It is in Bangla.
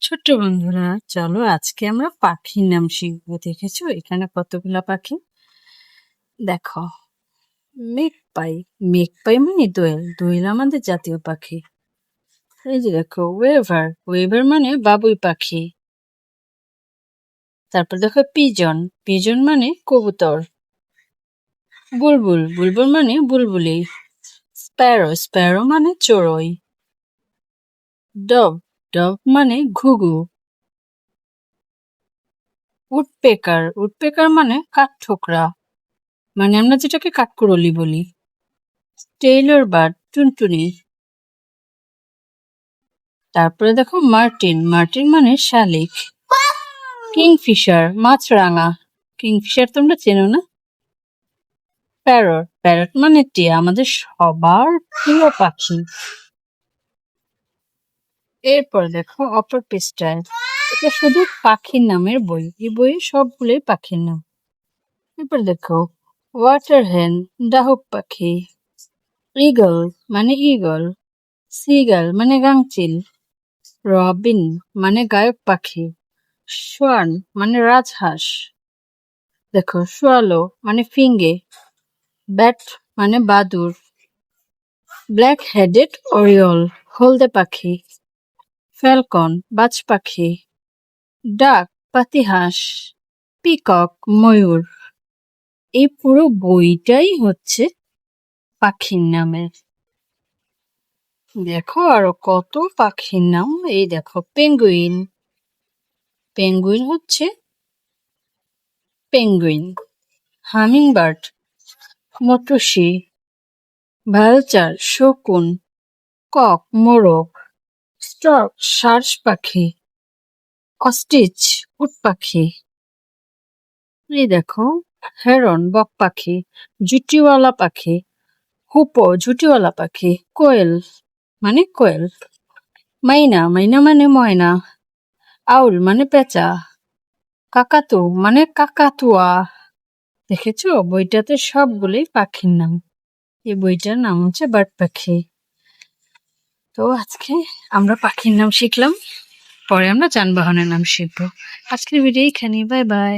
ছোট্ট বন্ধুরা, চলো আজকে আমরা পাখির নাম শিখবো। দেখেছো এখানে কতগুলা পাখি? দেখো, মেঘপাই। মেঘপাই মানে দোয়েল। দোয়েল আমাদের জাতীয় পাখি। এই যে দেখো ওয়েভার। ওয়েভার মানে বাবুই পাখি। তারপর দেখো পিজন। পিজন মানে কবুতর। বুলবুল। বুলবুল মানে বুলবুলি। স্প্যারো। স্প্যারো মানে চড়ুই। ডভ। ডভ মানে ঘুঘু। উডপেকার। উডপেকার মানে কাঠঠোকরা, মানে আমরা যেটাকে কাঠকুড়লি বলি। Taylor bird. টুনটুনি। তারপরে দেখো মার্টিন। মার্টিন মানে শালিক। কিংফিশার। মাছরাঙা। কিংফিশার তোমরা চেনো না? প্যারট। প্যারট মানে টিয়া, আমাদের সবার প্রিয় পাখি। এরপর দেখো অপর পৃষ্ঠায়, এটা শুধু পাখির নামের বই। এই বইয়ে সবগুলোই পাখির নাম। এরপর দেখো ওয়াটার হেন। ডাহুক পাখি। ইগল মানে ঈগল। সিগাল মানে গাংচিল। রবিন মানে গায়ক পাখি। সোয়ান মানে রাজহাঁস। দেখো সোয়ালো মানে ফিঙ্গে। ব্যাট মানে বাদুর। ব্ল্যাক হেডেড অরিওল হলদে পাখি। ফ্যালকন বাজ পাখি। ডাক পাতিহাঁস। পিকক ময়ূর। এই পুরো বইটাই হচ্ছে পাখির নামের। দেখো আরো কত পাখির নাম। এই দেখো পেঙ্গুইন। পেঙ্গুইন হচ্ছে পেঙ্গুইন। হামিংবার্ড মটুসি। ভালচার শকুন। কক মোরগ। স্টর্ক সার্স পাখি। অস্ট্রিচ উট পাখি। এই দেখো হেরন বক পাখি। জুটিওয়ালা পাখি। হুপো ঝুটিওয়ালা পাখি। কোয়েল মানে কোয়েল। মাইনা। মাইনা মানে ময়না। আউল মানে পেঁচা। কাকাতু মানে কাকাতুয়া। দেখেছো বইটাতে সবগুলোই পাখির নাম। এই বইটার নাম হচ্ছে বার্ড পাখি। তো আজকে আমরা পাখির নাম শিখলাম, পরে আমরা যানবাহনের নাম শিখবো। আজকের ভিডিও এখানেই। Bye bye.